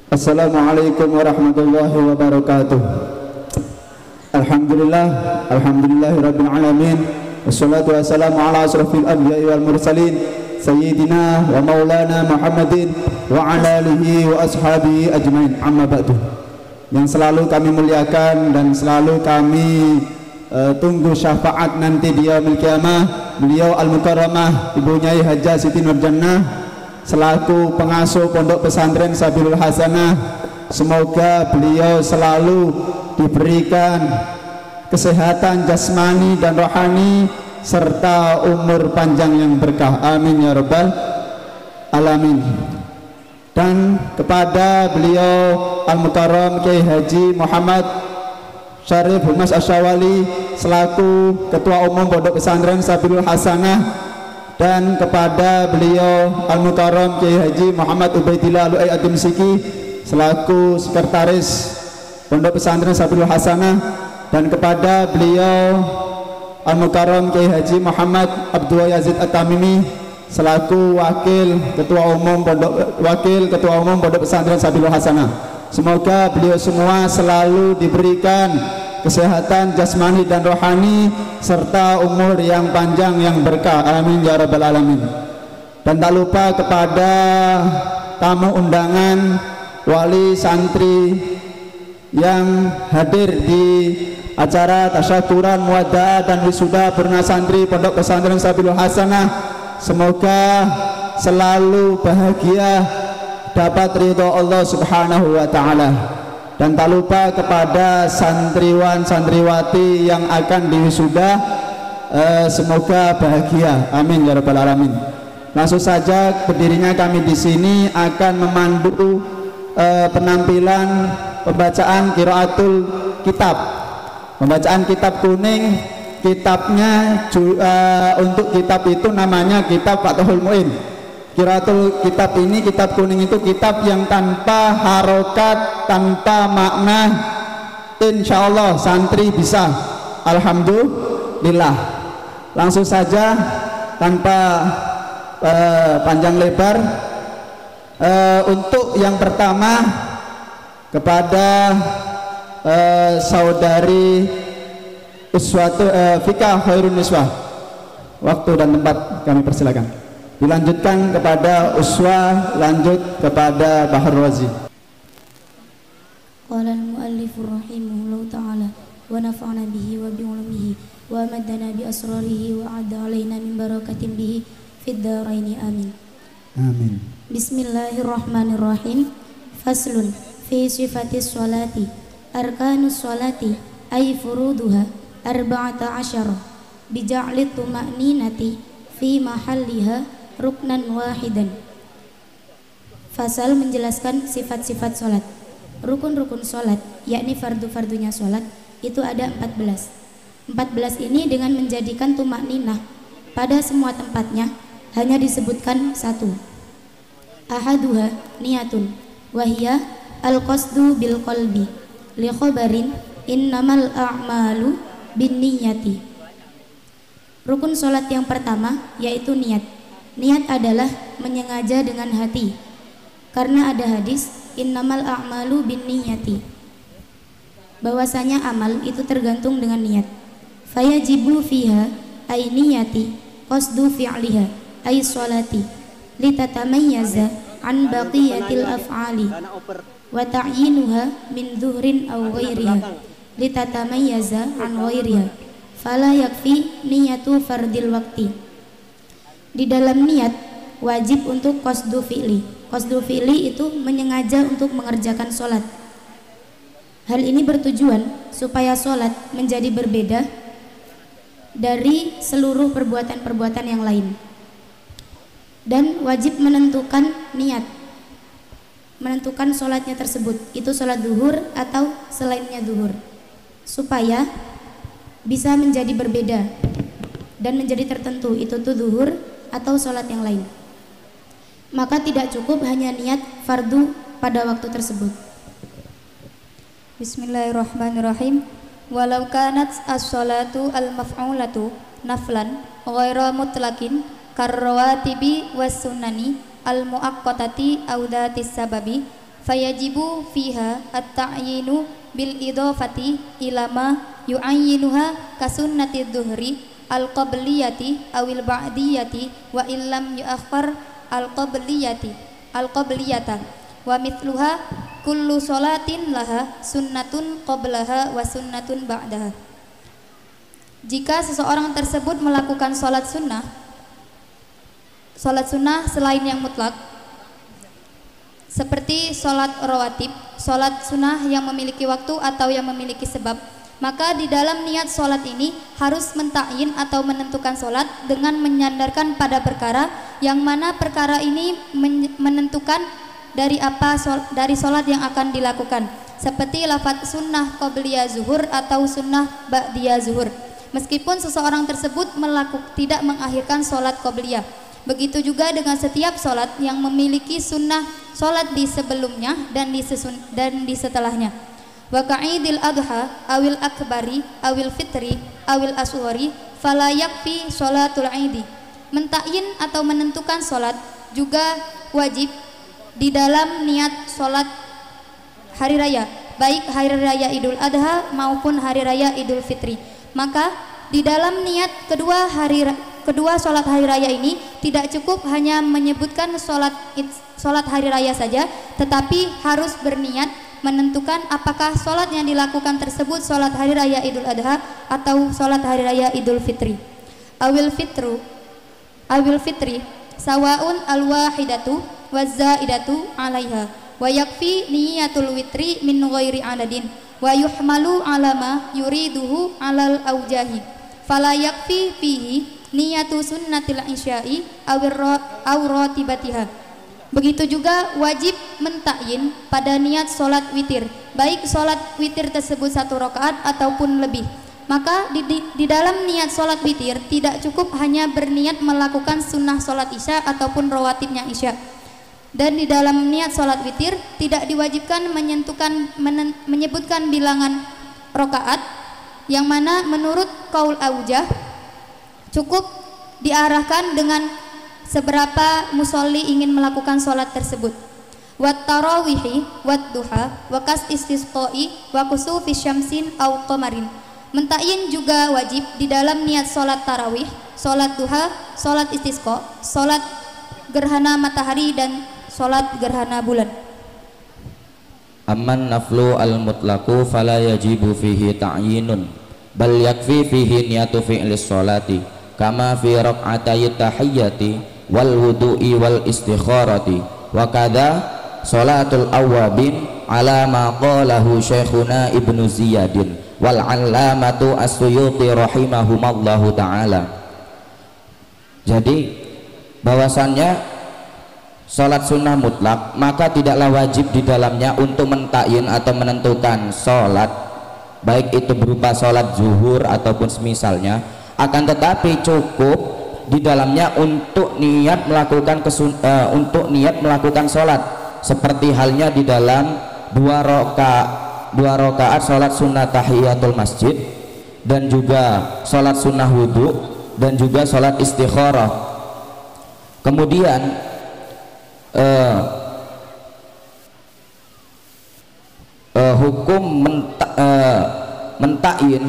Assalamualaikum warahmatullahi wabarakatuh. Alhamdulillah, alhamdulillahirabbil alamin. Wassalatu wassalamu ala asrofil anbiya'i wal mursalin sayyidina wa maulana Muhammadin wa ala alihi wa ashabihi ajmain. Amma ba'du. Yang selalu kami muliakan dan selalu kami tunggu syafaat nanti di yaumil qiyamah, beliau al-mukarramah Ibu Nyai Hajah Siti Nurjannah selaku pengasuh Pondok Pesantren Sabilul Hasanah. Semoga beliau selalu diberikan kesehatan jasmani dan rohani serta umur panjang yang berkah, amin ya rabbal alamin. Dan kepada beliau Al-Mukarram Kiai Haji Muhammad Syarif Humas Asyawali selaku Ketua Umum Pondok Pesantren Sabilul Hasanah, dan kepada beliau Al-Mukarram Kiai Haji Muhammad Ubaidillah Lu'ai Ad-Dimsyiki selaku Sekretaris Pondok Pesantren Sabilul Hasanah, dan kepada beliau Al-Mukarram Kiai Haji Muhammad Abdul Yazid At-Tamimi selaku Ketua Umum Pondok Pesantren Sabilul Hasanah. Semoga beliau semua selalu diberikan kesehatan jasmani dan rohani serta umur yang panjang yang berkah, amin ya rabbal alamin. Dan tak lupa kepada tamu undangan, wali santri yang hadir di acara tasyakuran muwada'ah dan wisuda purna santri Pondok Pesantren Sabilul Hasanah, semoga selalu bahagia dapat ridho Allah Subhanahu wa ta'ala. Dan tak lupa kepada santriwan santriwati yang akan diwisuda, semoga bahagia, amin ya rabbal alamin. Langsung saja berdirinya kami di sini akan memandu penampilan pembacaan qiraatul kitab, pembacaan kitab kuning. Kitabnya untuk kitab itu namanya kitab Fathul Muin. Qiraatul kitab ini, kitab kuning itu kitab yang tanpa harokat, tanpa makna. Insya Allah santri bisa, alhamdulillah. Langsung saja tanpa panjang lebar, untuk yang pertama kepada saudari Fika Khairun Niswah, waktu dan tempat kami persilakan. Dilanjutkan kepada Uswa, lanjut kepada Bahar Razi. Qala al-muallifur rahimahullahu ta'ala wa nafa'na bihi wa bi'ulumihi wa maddana bi asrarihi wa adda alaina min barakatin bihi fid dharaini amin. Amin. Bismillahirrahmanirrahim. Faslun fi sifatis sholati. Arkanus sholati ay furuduha arba'ata asyara bija'lit tuma'ninati fi mahalliha ruknan wahidan. Fasal menjelaskan sifat-sifat sholat. Rukun-rukun sholat, yakni fardu-fardunya sholat, itu ada 14. 14 ini dengan menjadikan tumakninah pada semua tempatnya hanya disebutkan satu. Ahaduha niyatun wahia al-qasdu bil qalbi li khabarin innamal a'malu bin niyati. Rukun sholat yang pertama yaitu niat. Niat adalah menyengaja dengan hati, karena ada hadis innamal a'malu bin niyati, bahwasanya amal itu tergantung dengan niat. Fayajibu fiha ay niyati qasdu fi'liha ay sholati litatamayyaza an baqiyatil af'ali wa ta'yinuha min dhuhrin aw ghairiha litatamayyaza an ghairiha fala yakfi niyatu fardil waqti. Di dalam niat wajib untuk qasdu fi'li. Qasdu fi'li itu menyengaja untuk mengerjakan sholat. Hal ini bertujuan supaya sholat menjadi berbeda dari seluruh perbuatan-perbuatan yang lain. Dan wajib menentukan niat, menentukan sholatnya tersebut, itu sholat duhur atau selainnya duhur, supaya bisa menjadi berbeda dan menjadi tertentu, itu tuh duhur atau sholat yang lain. Maka tidak cukup hanya niat fardu pada waktu tersebut. Bismillahirrahmanirrahim. Walau kanat as-sholatu al-maf'ulatu naflan ghaira mutlaqin karrawatibi was sunani al-muaqqatati aw dhatis sababi fayajibu fiha at-ta'yinu bil idhafati ila ma yu'ayyinuha kasunnati dhuhri al-qabliyati awil ba'diyati wa illam yu'akhkhar al-qabliyata wa mithluha kullu sholatin laha sunnatun qablaha wa sunnatun ba'daha. Jika seseorang tersebut melakukan sholat sunnah selain yang mutlak seperti sholat rawatib, sholat sunnah yang memiliki waktu atau yang memiliki sebab, maka di dalam niat sholat ini harus mentakyin atau menentukan sholat dengan menyandarkan pada perkara yang mana perkara ini menentukan dari sholat yang akan dilakukan, seperti lafaz sunnah qabliyah zuhur atau sunnah ba'diyah zuhur, meskipun seseorang tersebut tidak mengakhirkan sholat qabliyah. Begitu juga dengan setiap sholat yang memiliki sunnah sholat di sebelumnya dan di setelahnya. Wa ka'idil adha awil akbari awil fitri awil aswari fala yakfi sholatul aidi. Mentakyin atau menentukan sholat juga wajib di dalam niat sholat hari raya, baik hari raya Idul Adha maupun hari raya Idul Fitri. Maka di dalam niat kedua sholat hari raya ini tidak cukup hanya menyebutkan sholat hari raya saja, tetapi harus berniat menentukan apakah sholat yang dilakukan tersebut sholat hari raya Idul Adha atau sholat hari raya Idul Fitri. Awil fitri sawaun alwahidatu wazaidatu alaiha wa yakfi niyatul witri min ghairi adadin wa yuhmalu alama yuriduhu alal aujahi fala yakfi fihi niyatu sunnatil isya'i aw ratibatiha. Begitu juga wajib mentakyin pada niat sholat witir, baik sholat witir tersebut 1 rakaat ataupun lebih. Maka di dalam niat sholat witir tidak cukup hanya berniat melakukan sunnah sholat isya ataupun rawatibnya isya. Dan di dalam niat sholat witir tidak diwajibkan menyebutkan bilangan rakaat, yang mana menurut qaul aujah cukup diarahkan dengan seberapa musolli ingin melakukan sholat tersebut. Wat tarawihi wat duha wa kas istisqai wa kusufi syamsin au qamarin. Mentakyin juga wajib di dalam niat sholat tarawih, sholat duha, sholat istisqa, sholat gerhana matahari dan sholat gerhana bulan. Amman naflu al-mutlaqu fala yajibu fihi ta'yinun bal yakfi fihi niyatu fi'lis sholati kama fi raq'atayit tahiyyati wal wudu'i wal istikharati wa kadha sholatul awwabin ala ma qalahu syekhuna Ibnu Ziyadin wal 'allamatu as-Suyuti rahimahumallahu ta'ala. Jadi bahwasannya sholat sunnah mutlak maka tidaklah wajib di dalamnya untuk mentakyin atau menentukan sholat, baik itu berupa sholat zuhur ataupun semisalnya, akan tetapi cukup di dalamnya untuk niat melakukan sholat, seperti halnya di dalam dua rakaat sholat sunnah tahiyatul masjid, dan juga sholat sunnah wudhu, dan juga sholat istikharah. Kemudian hukum mentakyin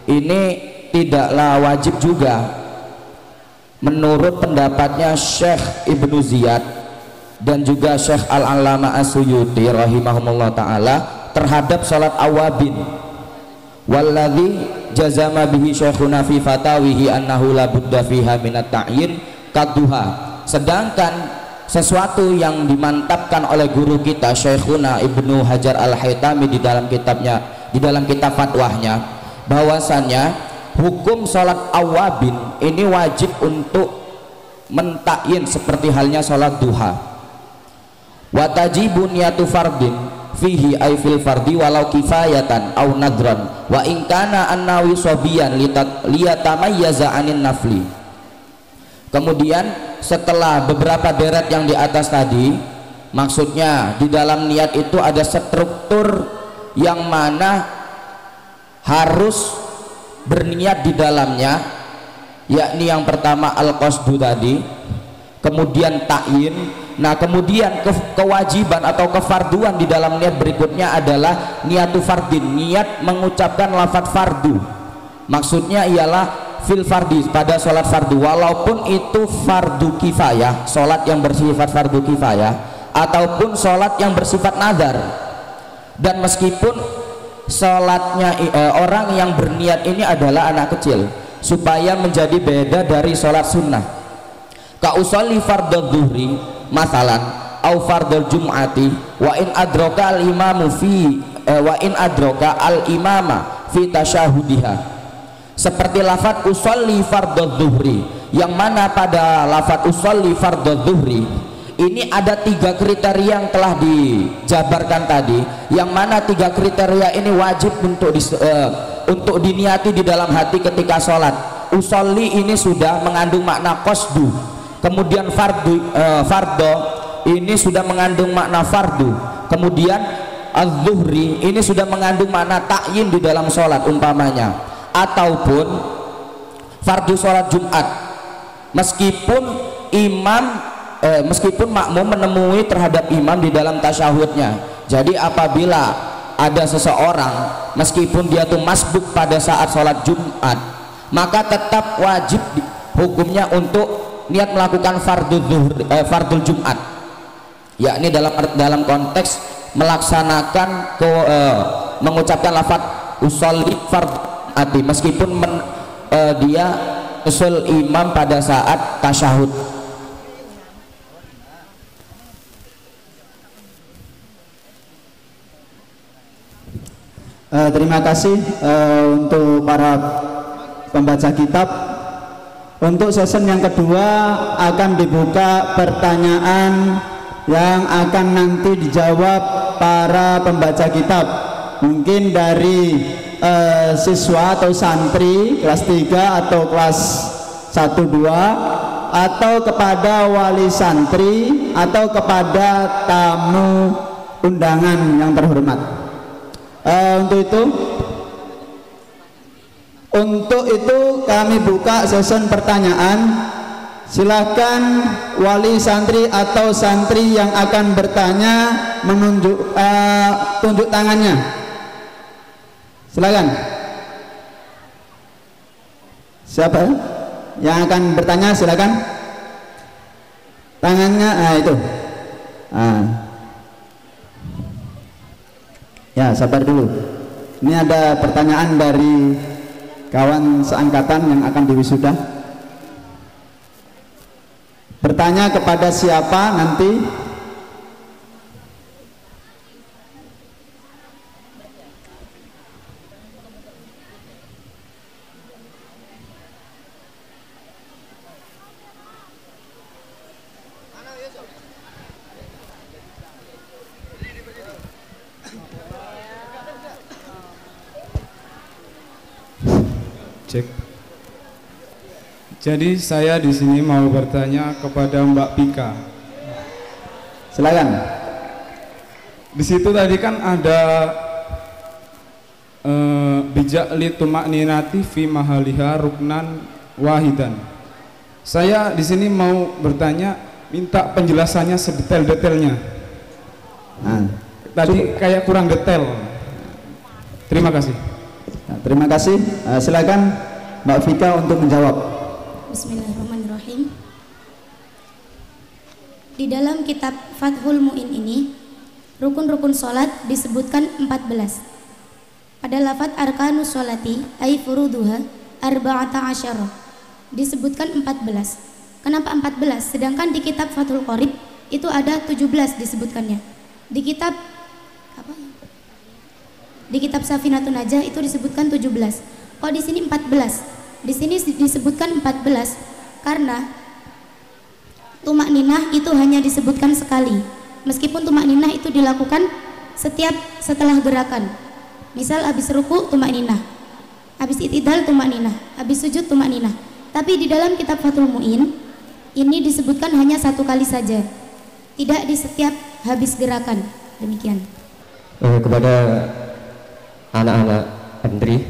ini tidaklah wajib juga menurut pendapatnya Syekh Ibnu Ziyad dan juga Syekh Al-Allamah As-Suyuti rahimahumullah ta'ala terhadap sholat awabin. Walladhi jazama bihi syekhuna fi fatawihi annahu la budda fiha minat ta'yin kaduha. Sedangkan sesuatu yang dimantapkan oleh guru kita Syekhuna Ibnu Hajar Al-Haytami di dalam kitab fatwahnya, bahwasannya hukum sholat awabin ini wajib untuk mentakyin seperti halnya sholat duha. Wa tajibu niyatu fardin fihi ay fil fardi walau kifayatan au nadran wa in kana annawi sobiyan liyatamayyaza anin nafli. Kemudian setelah beberapa deret yang di atas tadi, maksudnya di dalam niat itu ada struktur yang mana harus berniat di dalamnya, yakni yang pertama al-qasdu tadi, kemudian ta'yin. Nah, kemudian kewajiban atau kefarduan di dalam niat berikutnya adalah niatu fardin, niat mengucapkan lafadz fardu. Maksudnya ialah fil fardi, pada sholat fardu, walaupun itu fardu kifayah, sholat yang bersifat fardu kifayah, ataupun sholat yang bersifat nadar. Dan meskipun sholatnya orang yang berniat ini adalah anak kecil, supaya menjadi beda dari sholat sunnah. Ka usolli fardhu dhuhri masalan au fardhu jum'ati wa in adraka al imamu fi wa in adraka al imama fi tasyahudiha. Seperti lafadz usolli fardhu dhuhri, yang mana pada lafadz usolli fardhu dhuhri ini ada 3 kriteria yang telah dijabarkan tadi, yang mana 3 kriteria ini wajib untuk diniati di dalam hati ketika sholat. Usolli ini sudah mengandung makna qasdu, kemudian fardho ini sudah mengandung makna fardu, kemudian az-zuhri ini sudah mengandung makna ta'yin di dalam sholat umpamanya, ataupun fardu sholat Jumat, meskipun makmum menemui terhadap imam di dalam tasyahudnya. Jadi apabila ada seseorang meskipun dia tuh masbuk pada saat sholat Jumat, maka tetap wajib hukumnya untuk niat melakukan fardul Jumat, yakni dalam konteks melaksanakan mengucapkan lafadz usolli fardhu, meskipun dia usul imam pada saat tasyahud. Terima kasih untuk para pembaca kitab. Untuk session yang kedua akan dibuka pertanyaan yang akan nanti dijawab para pembaca kitab, mungkin dari siswa atau santri kelas 3 atau kelas 1-2, atau kepada wali santri atau kepada tamu undangan yang terhormat. Untuk itu kami buka session pertanyaan. Silakan wali santri atau santri yang akan bertanya tunjuk tangannya. Silakan. Siapa yang akan bertanya? Silakan. Tangannya itu. Ya, sabar dulu. Ini ada pertanyaan dari kawan seangkatan yang akan diwisuda. Bertanya kepada siapa nanti? Cek. Jadi saya di sini mau bertanya kepada Mbak Pika. Silakan. Di situ tadi kan ada bijak li tuma'ninati fi mahaliha ruknan wahidan. Saya di sini mau bertanya, minta penjelasannya sedetail-detailnya. Tadi kayak kurang detail. Terima kasih. Terima kasih. Silakan Mbak Vika untuk menjawab. Bismillahirrahmanirrahim. Di dalam kitab Fathul Mu'in ini, rukun-rukun sholat disebutkan 14. Pada lafadz arkanus sholati ay furuduha arba'ata asyara disebutkan 14. Kenapa 14? Sedangkan di kitab Fathul Qorib itu ada 17 disebutkannya. Di kitab Safinatun Najah itu disebutkan 17. Kok di sini 14? Di sini disebutkan 14 karena tumak-ninah itu hanya disebutkan sekali. Meskipun tumak-ninah itu dilakukan setelah gerakan. Misal habis ruku tumak-ninah, habis itidal tumak-ninah, habis sujud tumak-ninah. Tapi di dalam kitab Fathul Mu'in ini disebutkan hanya 1 kali saja, tidak di setiap habis gerakan. Demikian. Kepada anak-anak Andri,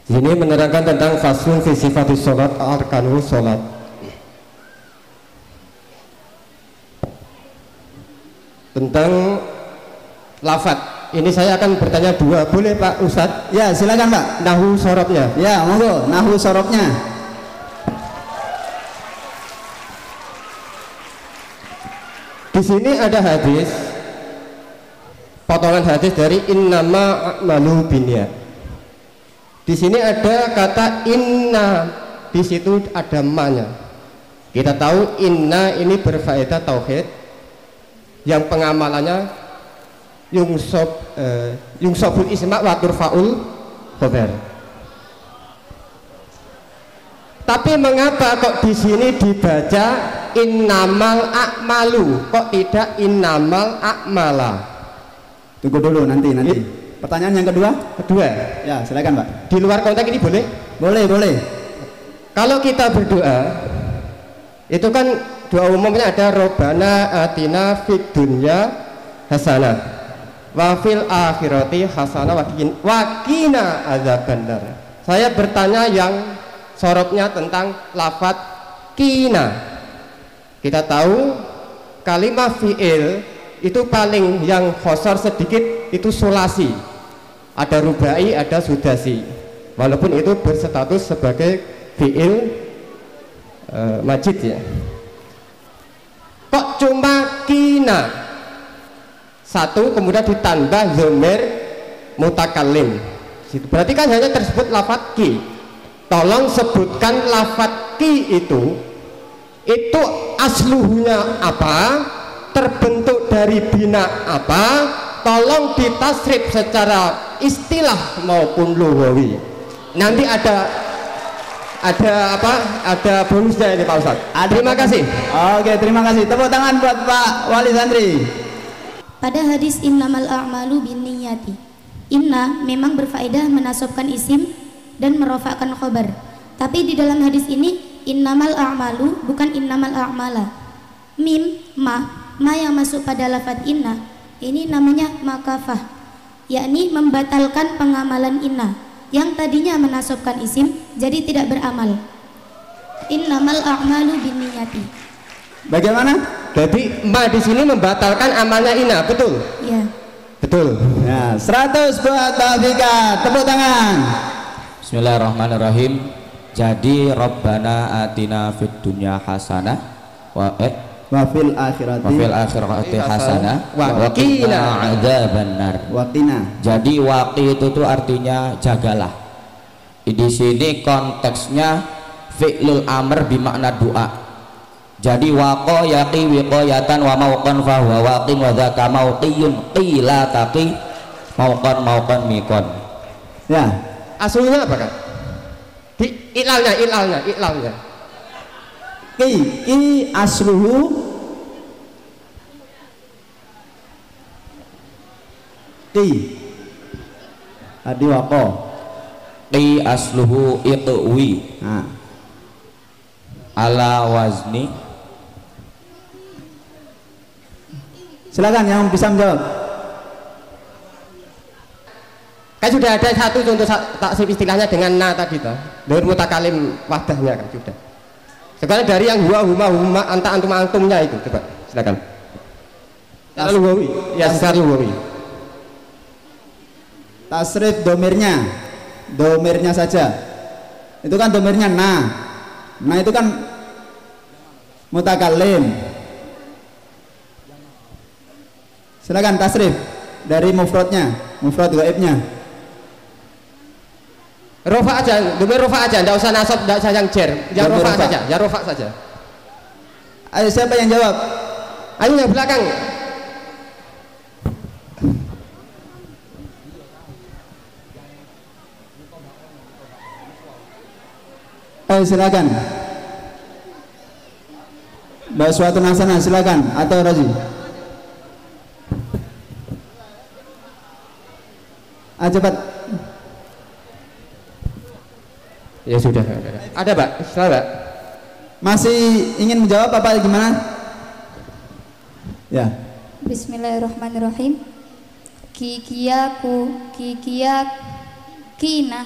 di sini menerangkan tentang faslun fi sifatis sholat arkanul sholat. tentang lafat. Ini saya akan bertanya dua, boleh Pak Ustadz? Ya, silakan Pak. Nahu sorobnya. Ya, monggo, nahu sorobnya. Di sini ada hadis, potongan hadis dari innama a'malu binniyat. Di sini ada kata inna, di situ ada ma-nya. Kita tahu inna ini berfaedah tauhid, yang pengamalannya yungsobul isma wa turfaul khobar. Tapi mengapa kok di sini dibaca innamal a'malu, kok tidak innamal a'mala? Tunggu dulu nanti. Pertanyaan yang kedua? Kedua. Ya, silakan Pak. Di luar konteks ini boleh? Boleh. Kalau kita berdoa, itu kan doa umumnya ada Robbana atina fid dunya hasanah wa fil akhirati hasanah wa qina adzabannar. Saya bertanya yang sorotnya tentang lafadz qina. Kita tahu kalimat fi'il itu paling yang khosor sedikit itu sulasi, ada rubai, ada sudasi, walaupun itu berstatus sebagai fi'il majid ya. Kok cuma qina satu kemudian ditambah dhamir mutakallim, berarti kan hanya tersebut lafadz ki. Tolong sebutkan lafadz ki itu asluhunya apa, terbentuk dari bina apa, tolong ditasrif secara istilah maupun lughawi. Nanti ada bonusnya ini Pak Ustadz. Terima kasih. Oke, terima kasih. Tepuk tangan buat Pak Wali Santri. Pada hadis innamal a'malu binniyati, inna memang berfaedah menasobkan isim dan merofakkan khobar. Tapi di dalam hadis ini innamal a'malu bukan innamal a'mala. Mim, ma yang masuk pada lafadz inna ini namanya makafah, yakni membatalkan pengamalan inna yang tadinya menasobkan isim jadi tidak beramal. Innamal a'malu binniyati. Bagaimana? Jadi ma di sini membatalkan amalnya inna, betul? Ya. Betul. Ya, 100 buat Pak Fika. Tepuk tangan. Bismillahirrahmanirrahim. Jadi Rabbana atina fid dunya hasanah wa fil akhirati hasanah wa qina adzabannar. Waqina. Jadi waqi itu tuh artinya jagalah. Di sini konteksnya fi'lul amr bimakna doa. Jadi waqa yaqi wiqayatan wa mauqan fa huwa waqin wa dzaka mauqiyun qila taqi mauqan miqan. Ya. Aslinya apa kan? Di ilalnya. Ki asluhu ki adi waqo. Qi asluhu itwi. Nah. Ala wazni. Silakan yang bisa menjawab. Kan sudah ada satu contoh taksib istilahnya dengan na tadi toh. Dari mutakalim wadahnya kan sudah. Sekarang dari yang huwa huma anta antum antumnya itu coba silakan. Secara lughawi. Ya secara lughawi. Tasrif domirnya saja. Itu kan domirnya nah itu kan mutakalim. Silakan tasrif dari mufradnya, mufrad gaibnya. Rofa aja, domir rofa aja, enggak usah nasab, enggak usah yang jer. Ya rofa saja, ya rofa saja. Ayo siapa yang jawab? Ayo yang belakang. Ayo silakan. Mbak Suatu Nasana silakan atau Razi. Cepat. Ya sudah. Ada Pak, silakan Pak. Masih ingin menjawab apa gimana? Ya. Bismillahirrahmanirrahim. Kikiyaku kikiyak kina.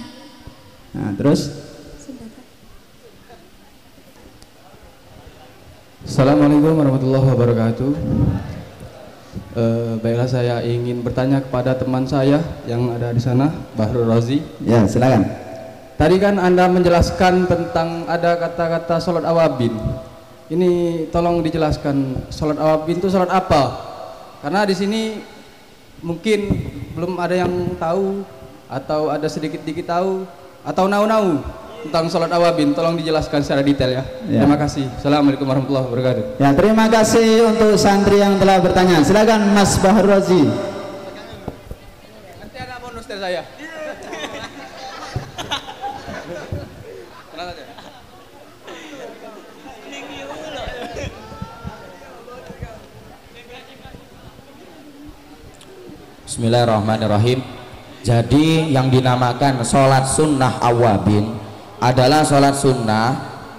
Nah, terus Assalamualaikum warahmatullahi wabarakatuh. Baiklah, saya ingin bertanya kepada teman saya yang ada di sana, Bahrul Razi. Ya, silakan. Tadi kan Anda menjelaskan tentang ada kata-kata sholat awabin. Ini tolong dijelaskan, sholat awabin itu sholat apa? Karena di sini mungkin belum ada yang tahu, atau ada sedikit-sedikit tahu, atau nau-nau tentang sholat awabin. Tolong dijelaskan secara detail ya. Terima kasih. Assalamualaikum warahmatullahi wabarakatuh. Ya, terima kasih untuk santri yang telah bertanya. Silakan Mas Bahrul Razi. Nanti ada bonus dari saya. Bismillahirrahmanirrahim. Jadi yang dinamakan sholat sunnah awabin adalah sholat sunnah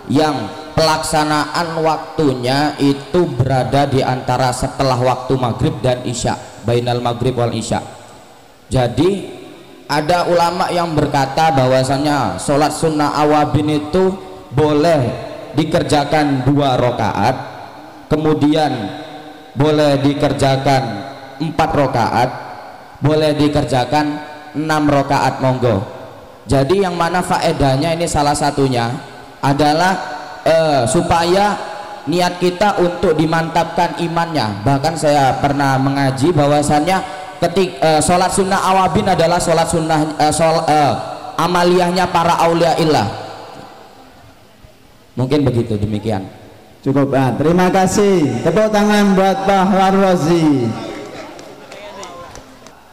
yang pelaksanaan waktunya itu berada di antara setelah waktu maghrib dan isya, bainal maghrib wal isya. Jadi ada ulama yang berkata bahwasanya sholat sunnah awabin itu boleh dikerjakan 2 rakaat, kemudian boleh dikerjakan 4 rakaat, boleh dikerjakan 6 rakaat, monggo. Jadi yang mana faedahnya ini salah satunya adalah supaya niat kita untuk dimantapkan imannya. Bahkan saya pernah mengaji bahwasannya sholat sunnah awabin adalah sholat sunnah amaliyahnya para auliaillah. Mungkin begitu, demikian. Cukup. Terima kasih. Tepuk tangan buat Bahrul Razi.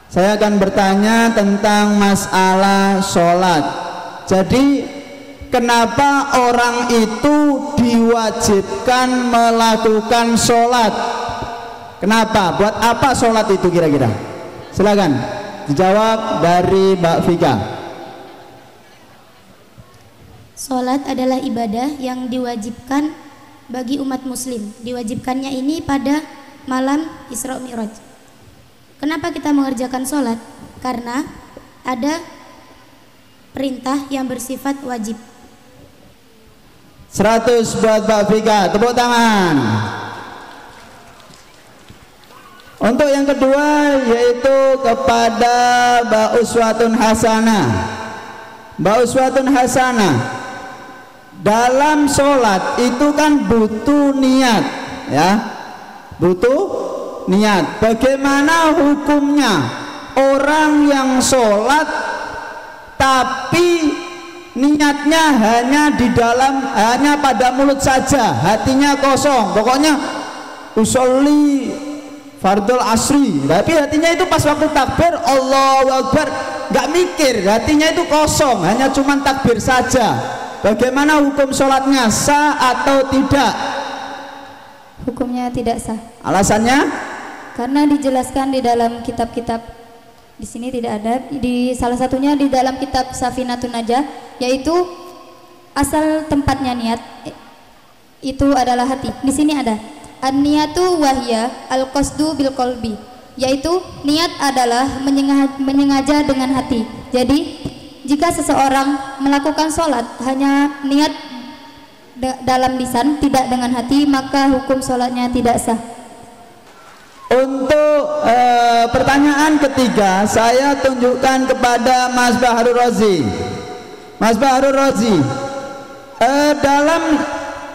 Saya akan bertanya tentang masalah sholat. Jadi kenapa orang itu diwajibkan melakukan sholat? Kenapa? Buat apa sholat itu kira-kira? Silakan dijawab dari Mbak Vika. Sholat adalah ibadah yang diwajibkan bagi umat muslim. Diwajibkannya ini pada malam Isra Mi'raj. Kenapa kita mengerjakan sholat? Karena ada perintah yang bersifat wajib. 100 buat Mbak Vika, tepuk tangan. Untuk yang kedua yaitu kepada Mbak Uswatun Hasanah. Mbak Uswatun Hasanah, dalam sholat itu kan butuh niat, ya, butuh niat. Bagaimana hukumnya orang yang sholat tapi niatnya hanya pada mulut saja, hatinya kosong, pokoknya usolli fardul asri, tapi hatinya itu pas waktu takbir Allahu Akbar nggak mikir, hatinya itu kosong, hanya cuman takbir saja. Bagaimana hukum sholatnya, sah atau tidak? Hukumnya tidak sah. Alasannya? Karena dijelaskan di dalam kitab-kitab, di sini tidak ada, di salah satunya di dalam kitab Safinatun Najah, yaitu asal tempatnya niat itu adalah hati. Di sini ada an-niyatu wahya al-qasdu bil qalbi, yaitu niat adalah menyengaja dengan hati. Jadi jika seseorang melakukan sholat hanya niat dalam lisan, tidak dengan hati, maka hukum sholatnya tidak sah. Untuk pertanyaan ketiga, saya tunjukkan kepada Mas Bahrul Razi. Mas Bahrul Razi, dalam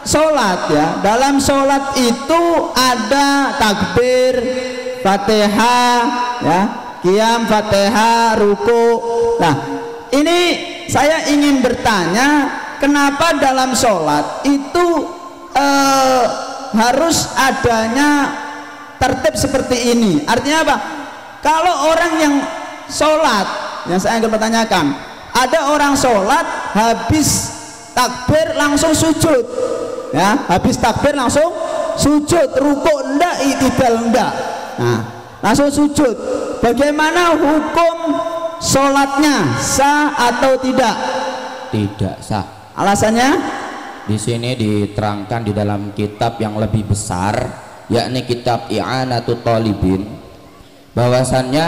sholat, ya, dalam sholat itu ada takbir, Fatihah, ya, qiyam, Fatihah, ruku. Nah, ini saya ingin bertanya, kenapa dalam sholat itu harus adanya tertib seperti ini? Artinya apa? Kalau orang yang sholat, yang saya ingin pertanyakan, ada orang sholat habis takbir langsung sujud, ya, habis takbir langsung sujud, ruku enggak, i'tidal enggak, nah, langsung sujud. Bagaimana hukum sholatnya, sah atau tidak? Tidak sah. Alasannya? Di sini diterangkan di dalam kitab yang lebih besar, yakni kitab I'anatut Talibin, bahwasannya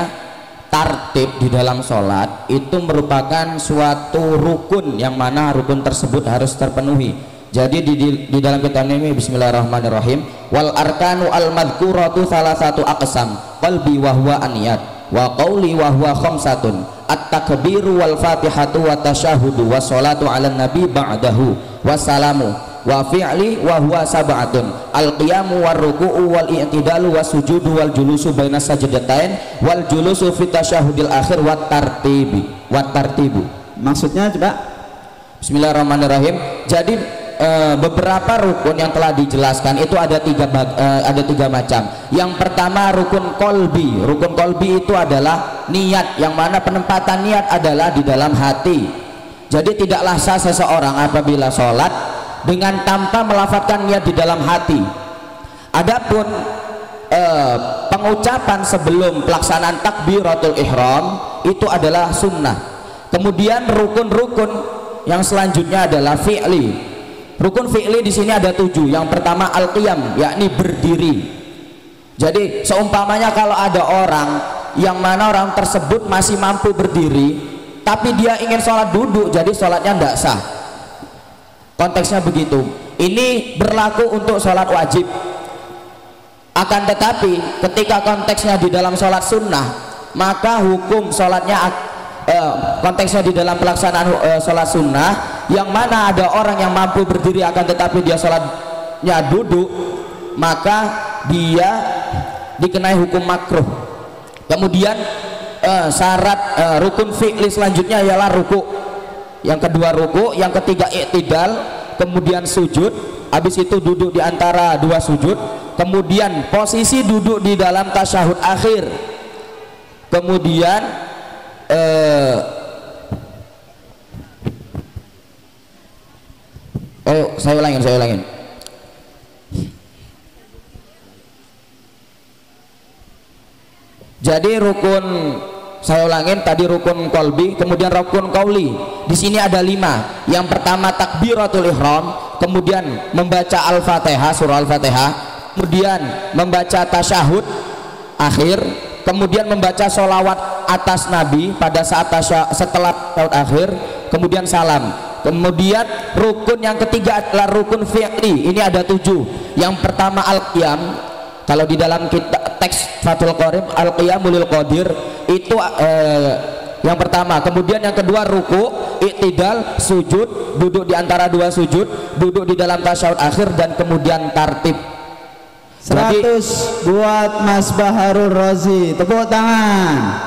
tartib di dalam sholat itu merupakan suatu rukun yang mana rukun tersebut harus terpenuhi. Jadi di dalam kitab ini bismillahirrahmanirrahim, wal arkanu al madhkuratu salah satu aqsam qalbi wa huwa aniyat wa qawli wa huwa khamsatun at-takbiru wal fatihatu wa tasyahudu wa salatu ala nabi ba'dahu wa salamu wa fi'li wa huwa sab'atun al-qiyamu war ruku'u wal i'tidalu was sujudu wal julusu baina sajdatain wal julusu fi tasyahudil akhir wat tartibu. Maksudnya coba bismillahirrahmanirrahim. Jadi beberapa rukun yang telah dijelaskan itu ada tiga macam. Yang pertama rukun kolbi. Rukun kolbi itu adalah niat, yang mana penempatan niat adalah di dalam hati. Jadi tidaklah sah seseorang apabila sholat dengan tanpa melafadzkan niat di dalam hati. Adapun pengucapan sebelum pelaksanaan takbiratul ihram itu adalah sunnah. Kemudian rukun-rukun yang selanjutnya adalah fi'li. Rukun fi'li di sini ada 7. Yang pertama al-qiyam, yakni berdiri. Jadi seumpamanya kalau ada orang yang mana orang tersebut masih mampu berdiri, tapi dia ingin sholat duduk, jadi sholatnya tidak sah. Konteksnya begitu. Ini berlaku untuk sholat wajib. Akan tetapi ketika konteksnya di dalam sholat sunnah, maka hukum sholatnya konteksnya di dalam pelaksanaan sholat sunnah, yang mana ada orang yang mampu berdiri akan tetapi dia sholatnya duduk, maka dia dikenai hukum makruh. Kemudian syarat rukun fi'li selanjutnya ialah ruku. Yang kedua ruku, yang ketiga i'tidal, kemudian sujud, habis itu duduk di antara dua sujud, kemudian posisi duduk di dalam tasyahud akhir, kemudian saya ulangin. Jadi rukun, saya ulangin, tadi rukun kolbi, kemudian rukun kauli. Di sini ada 5. Yang pertama takbiratul ihram, kemudian membaca al-fatihah, surah al-fatihah, kemudian membaca tasyahud akhir, kemudian membaca sholawat atas nabi pada saat setelah tasyahud akhir, kemudian salam. Kemudian rukun yang ketiga adalah rukun fi'li. Ini ada 7. Yang pertama al-qiyam. Kalau di dalam teks Fathul Qorib, al-qiyamul lil qadir itu yang pertama. Kemudian yang kedua ruku, i'tidal, sujud, duduk di antara dua sujud, duduk di dalam tasyahud akhir, dan kemudian tartib. 100 buat Mas Baharul Razi, tepuk tangan.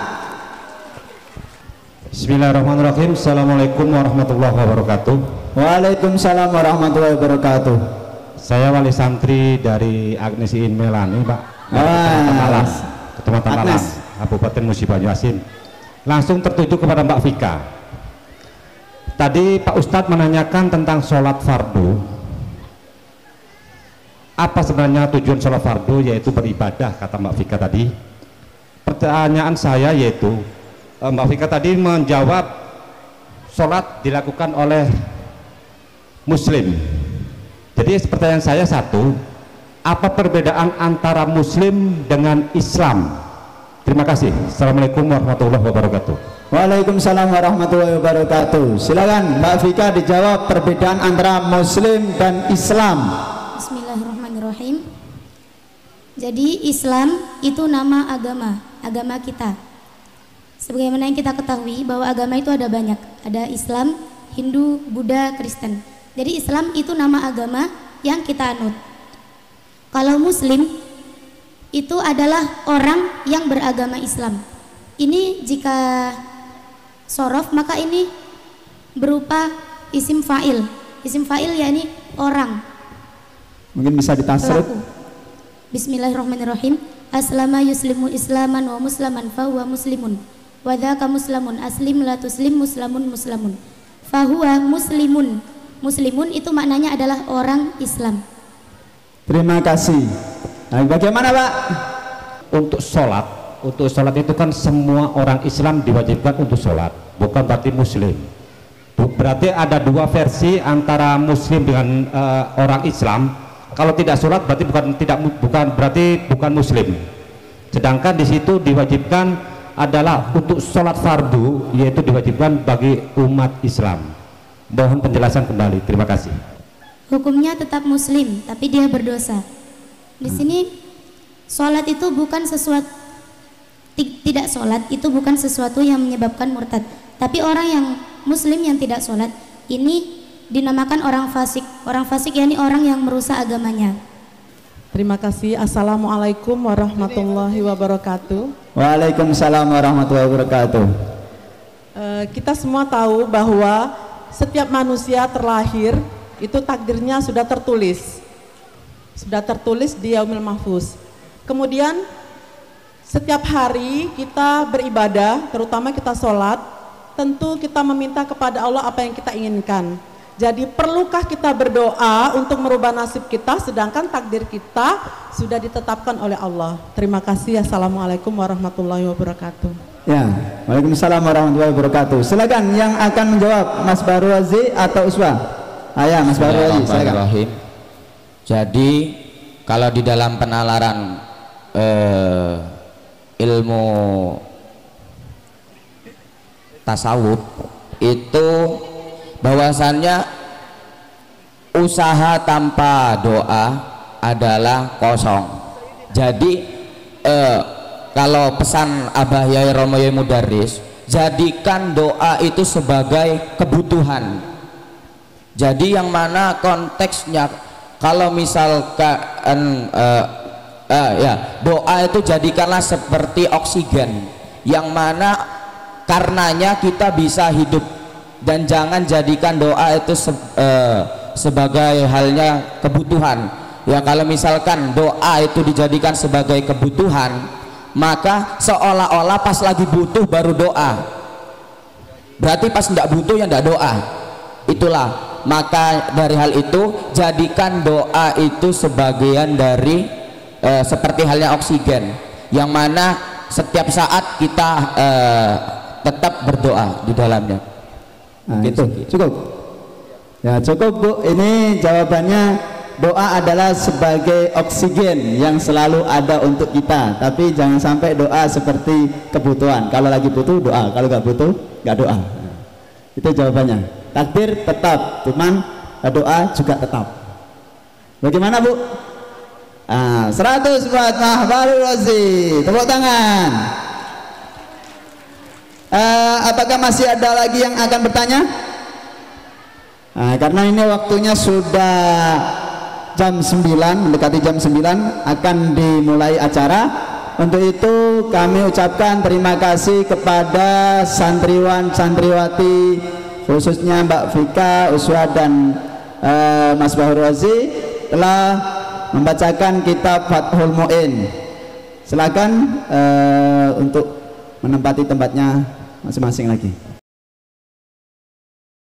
Bismillahirrahmanirrahim. Assalamualaikum warahmatullahi wabarakatuh. Waalaikumsalam warahmatullahi wabarakatuh. Saya wali santri dari Agnes In Melani, Pak. Kecamatan Malang, Kabupaten Musi Banyuasin. Langsung tertuju kepada Mbak Vika. Tadi Pak Ustadz menanyakan tentang sholat fardu. Apa sebenarnya tujuan sholat fardu? Yaitu beribadah, kata Mbak Vika tadi. Pertanyaan saya yaitu, Mbak Vika tadi menjawab sholat dilakukan oleh muslim. Jadi pertanyaan saya satu, apa perbedaan antara muslim dengan Islam? Terima kasih. Assalamualaikum warahmatullahi wabarakatuh. Waalaikumsalam warahmatullahi wabarakatuh. Silakan Mbak Vika dijawab perbedaan antara muslim dan Islam. Bismillahirrahmanirrahim. Jadi Islam itu nama agama kita. Sebagaimana yang kita ketahui bahwa agama itu ada banyak. Ada Islam, Hindu, Buddha, Kristen. Jadi Islam itu nama agama yang kita anut. Kalau Muslim itu adalah orang yang beragama Islam. Ini jika sorof maka ini berupa isim fa'il. Isim fa'il yakni orang. Mungkin bisa ditasrif. Bismillahirrahmanirrahim. Aslama yuslimu islaman wa muslaman fahuwa muslimun. Wa dzaka muslimun aslim la tuslim muslamun muslamun. Fahuwa muslimun. Muslimun itu maknanya adalah orang Islam. Terima kasih. Nah, bagaimana Pak? Untuk sholat itu kan semua orang Islam diwajibkan untuk sholat, bukan berarti muslim. Berarti ada dua versi antara muslim dengan orang Islam. Kalau tidak sholat berarti bukan muslim. Sedangkan di situ diwajibkan adalah untuk sholat fardu, yaitu diwajibkan bagi umat Islam. Mohon penjelasan kembali. Terima kasih. hukumnya tetap muslim, tapi dia berdosa. Di sini sholat itu bukan sesuatu, tidak sholat itu bukan sesuatu yang menyebabkan murtad. Tapi orang yang muslim yang tidak sholat ini dinamakan orang fasik. Orang fasik yakni orang yang merusak agamanya. Terima kasih. Assalamualaikum warahmatullahi wabarakatuh. Waalaikumsalam warahmatullahi wabarakatuh. Kita semua tahu bahwa setiap manusia terlahir itu takdirnya sudah tertulis di Yaumil Mahfuz. Kemudian setiap hari kita beribadah, terutama kita sholat, tentu kita meminta kepada Allah apa yang kita inginkan. Jadi perlukah kita berdoa untuk merubah nasib kita sedangkan takdir kita sudah ditetapkan oleh Allah? Terima kasih. Assalamualaikum warahmatullahi wabarakatuh. Ya, waalaikumsalam warahmatullahi wabarakatuh. Silakan yang akan menjawab, Mas Barwazi atau Uswa? Ayah, Mas Barwazi, silakan. Jadi kalau di dalam penalaran ilmu tasawuf itu bahwasannya usaha tanpa doa adalah kosong. Jadi kalau pesan Abah Yai Romo Yai Mudarris, jadikan doa itu sebagai kebutuhan. Jadi yang mana konteksnya, kalau misalkan doa itu jadikanlah seperti oksigen, yang mana karenanya kita bisa hidup. Dan jangan jadikan doa itu sebagai halnya kebutuhan. Ya, kalau misalkan doa itu dijadikan sebagai kebutuhan, maka seolah-olah pas lagi butuh baru doa. Berarti pas tidak butuh ya tidak doa. Itulah, maka dari hal itu jadikan doa itu sebagian dari seperti halnya oksigen, yang mana setiap saat kita tetap berdoa di dalamnya. Nah, itu cukup. Ya, cukup Bu. Ini jawabannya, doa adalah sebagai oksigen yang selalu ada untuk kita. Tapi jangan sampai doa seperti kebutuhan. Kalau lagi butuh doa, kalau nggak butuh nggak doa. Itu jawabannya. Takdir tetap, cuman doa juga tetap. Bagaimana Bu? 100 buat Mahbarul Razi. Tepuk tangan. Apakah masih ada lagi yang akan bertanya? Karena ini waktunya sudah jam 9, mendekati jam 9 akan dimulai acara. Untuk itu kami ucapkan terima kasih kepada santriwan santriwati, khususnya Mbak Vika, Uswa dan Mas Bahur Razi telah membacakan kitab Fathul Mu'in. Silakan untuk menempati tempatnya masing-masing lagi.